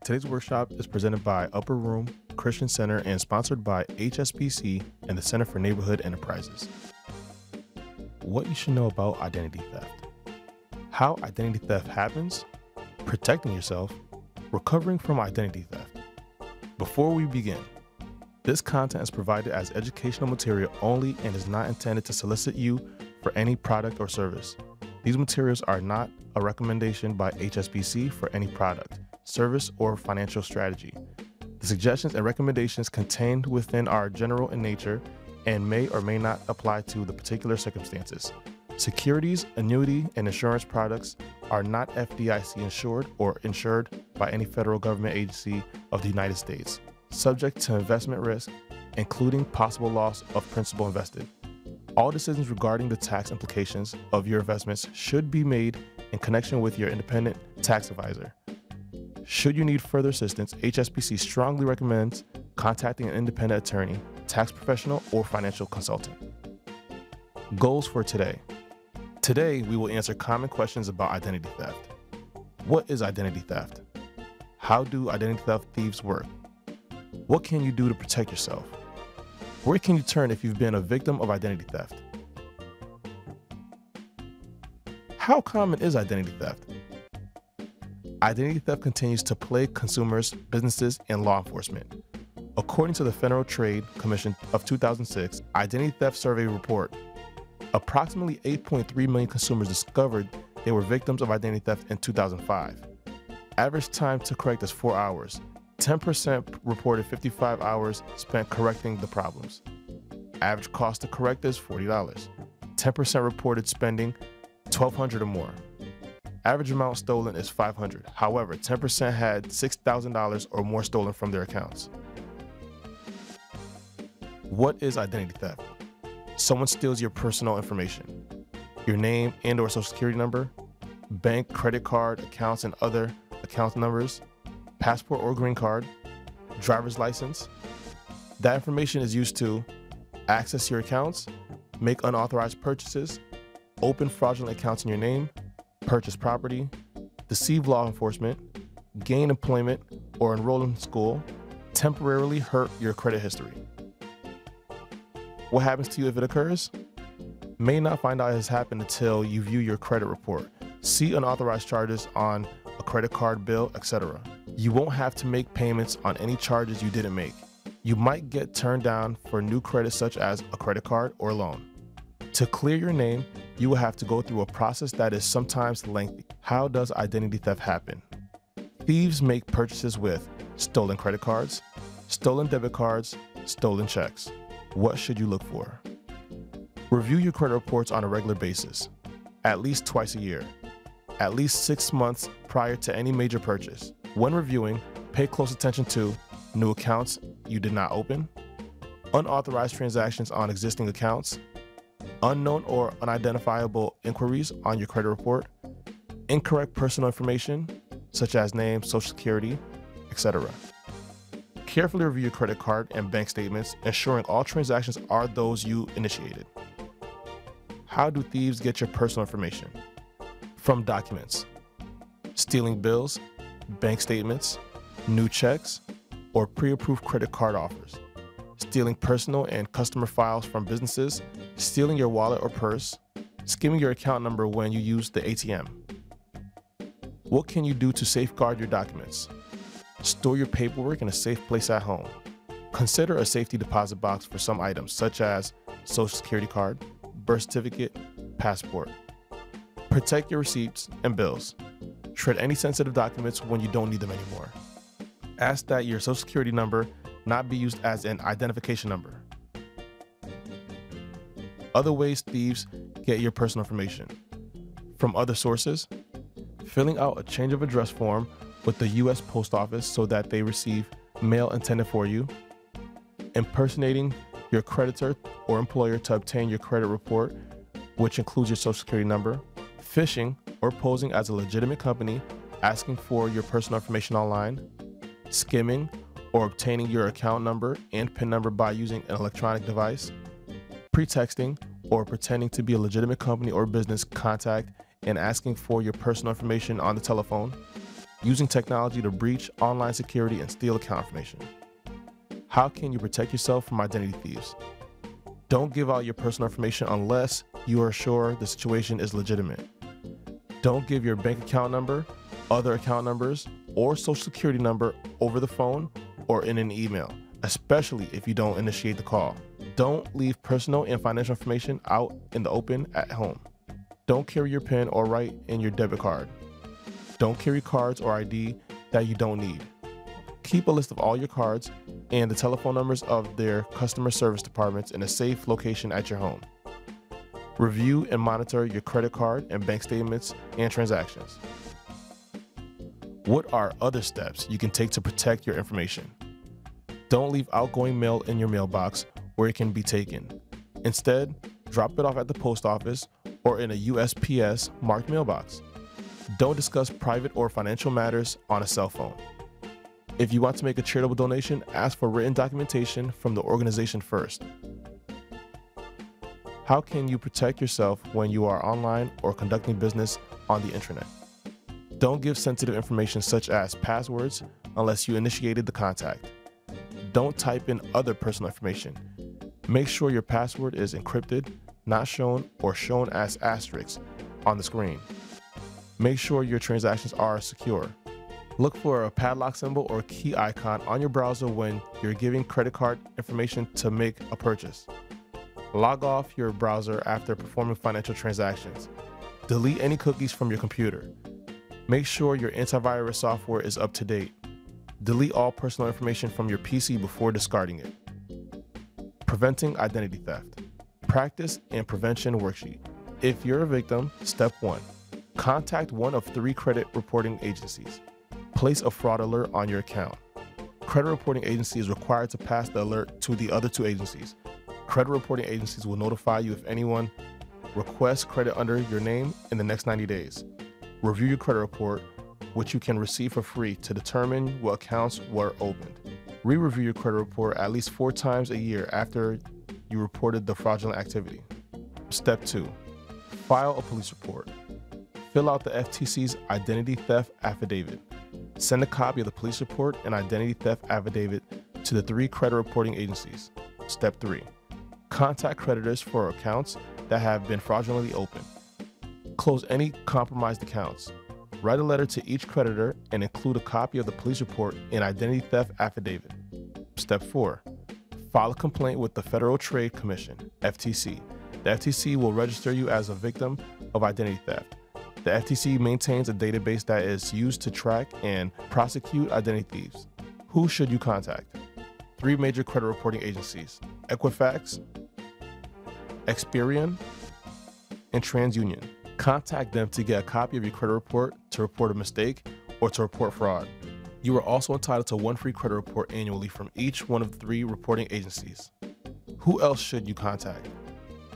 Today's workshop is presented by Upper Room Christian Center and sponsored by HSBC and the Center for Neighborhood Enterprises. What you should know about identity theft. How identity theft happens, protecting yourself, recovering from identity theft. Before we begin, this content is provided as educational material only and is not intended to solicit you for any product or service. These materials are not a recommendation by HSBC for any product, service, or financial strategy. The suggestions and recommendations contained within are general in nature and may or may not apply to the particular circumstances. Securities, annuity, and insurance products are not FDIC insured or insured by any federal government agency of the United States, subject to investment risk, including possible loss of principal invested. All decisions regarding the tax implications of your investments should be made in connection with your independent tax advisor. Should you need further assistance, HSBC strongly recommends contacting an independent attorney, tax professional, or financial consultant. Goals for today. Today, we will answer common questions about identity theft. What is identity theft? How do identity theft thieves work? What can you do to protect yourself? Where can you turn if you've been a victim of identity theft? How common is identity theft? Identity theft continues to plague consumers, businesses, and law enforcement. According to the Federal Trade Commission of 2006 Identity Theft Survey Report, approximately 8.3 million consumers discovered they were victims of identity theft in 2005. Average time to correct is 4 hours. 10% reported 55 hours spent correcting the problems. Average cost to correct is $40. 10% reported spending $1,200 or more. Average amount stolen is $500. However, 10% had $6,000 or more stolen from their accounts. What is identity theft? Someone steals your personal information, your name and/or social security number, bank, credit card, accounts, and other account numbers, passport or green card, driver's license. That information is used to access your accounts, make unauthorized purchases, open fraudulent accounts in your name, purchase property, deceive law enforcement, gain employment or enroll in school, temporarily hurt your credit history. What happens to you if it occurs? May not find out it has happened until you view your credit report, see unauthorized charges on a credit card bill, etc. You won't have to make payments on any charges you didn't make. You might get turned down for new credit such as a credit card or loan. To clear your name, you will have to go through a process that is sometimes lengthy. How does identity theft happen? Thieves make purchases with stolen credit cards, stolen debit cards, stolen checks. What should you look for? Review your credit reports on a regular basis, at least twice a year, at least 6 months prior to any major purchase. When reviewing, pay close attention to new accounts you did not open, unauthorized transactions on existing accounts, unknown or unidentifiable inquiries on your credit report, incorrect personal information such as name, social security, etc. Carefully review your credit card and bank statements, ensuring all transactions are those you initiated. How do thieves get your personal information? From documents, stealing bills, bank statements, new checks, or pre-approved credit card offers, stealing personal and customer files from businesses, stealing your wallet or purse, skimming your account number when you use the ATM. What can you do to safeguard your documents? Store your paperwork in a safe place at home. Consider a safety deposit box for some items such as social security card, birth certificate, passport. Protect your receipts and bills. Shred any sensitive documents when you don't need them anymore. Ask that your social security number not be used as an identification number. Other ways thieves get your personal information. From other sources, filling out a change of address form with the U.S. Post Office so that they receive mail intended for you, impersonating your creditor or employer to obtain your credit report, which includes your social security number, phishing or posing as a legitimate company asking for your personal information online, skimming or obtaining your account number and PIN number by using an electronic device, pretexting or pretending to be a legitimate company or business contact and asking for your personal information on the telephone, using technology to breach online security and steal account information. How can you protect yourself from identity thieves? Don't give out your personal information unless you are sure the situation is legitimate. Don't give your bank account number, other account numbers, or social security number over the phone or in an email, especially if you don't initiate the call. Don't leave personal and financial information out in the open at home. Don't carry your PIN or write in your debit card. Don't carry cards or ID that you don't need. Keep a list of all your cards and the telephone numbers of their customer service departments in a safe location at your home. Review and monitor your credit card and bank statements and transactions. What are other steps you can take to protect your information? Don't leave outgoing mail in your mailbox where it can be taken. Instead, drop it off at the post office or in a USPS marked mailbox. Don't discuss private or financial matters on a cell phone. If you want to make a charitable donation, ask for written documentation from the organization first. How can you protect yourself when you are online or conducting business on the internet? Don't give sensitive information such as passwords unless you initiated the contact. Don't type in other personal information. Make sure your password is encrypted, not shown or shown as asterisks on the screen. Make sure your transactions are secure. Look for a padlock symbol or key icon on your browser when you're giving credit card information to make a purchase. Log off your browser after performing financial transactions. Delete any cookies from your computer. Make sure your antivirus software is up to date. Delete all personal information from your PC before discarding it. Preventing identity theft. Practice and prevention worksheet. If you're a victim, step 1. Contact one of 3 credit reporting agencies. Place a fraud alert on your account. Credit reporting agency is required to pass the alert to the other 2 agencies. Credit reporting agencies will notify you if anyone requests credit under your name in the next 90 days. Review your credit report, which you can receive for free to determine what accounts were opened. Re-review your credit report at least 4 times a year after you reported the fraudulent activity. Step 2. File a police report. Fill out the FTC's identity theft affidavit. Send a copy of the police report and identity theft affidavit to the 3 credit reporting agencies. Step 3. Contact creditors for accounts that have been fraudulently opened. Close any compromised accounts. Write a letter to each creditor and include a copy of the police report and identity theft affidavit. Step 4. File a complaint with the Federal Trade Commission, FTC. The FTC will register you as a victim of identity theft. The FTC maintains a database that is used to track and prosecute identity thieves. Who should you contact? 3 major credit reporting agencies: Equifax, Experian, and TransUnion. Contact them to get a copy of your credit report, to report a mistake, or to report fraud. You are also entitled to 1 free credit report annually from each one of the 3 reporting agencies. Who else should you contact?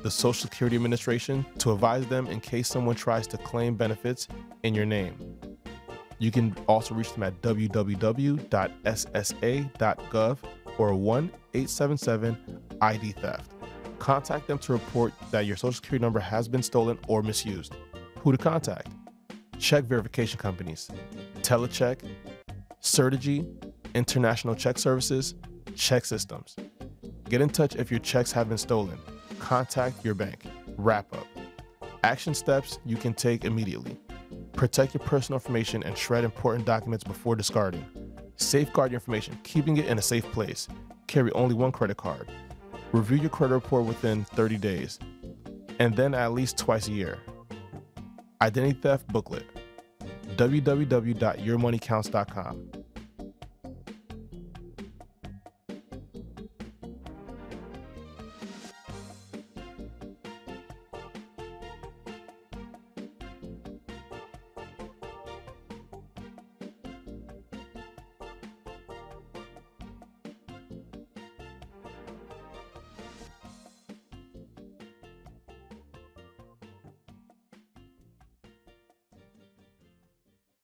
The Social Security Administration, to advise them in case someone tries to claim benefits in your name. You can also reach them at www.ssa.gov or 1-877-ID-THEFT. Contact them to report that your Social Security number has been stolen or misused. Who to contact? Check verification companies: Telecheck, Certegy, International Check Services, Check Systems. Get in touch if your checks have been stolen. Contact your bank. Wrap up. Action steps you can take immediately. Protect your personal information and shred important documents before discarding. Safeguard your information, keeping it in a safe place. Carry only 1 credit card. Review your credit report within 30 days, and then at least twice a year. Identity theft booklet. www.yourmoneycounts.com.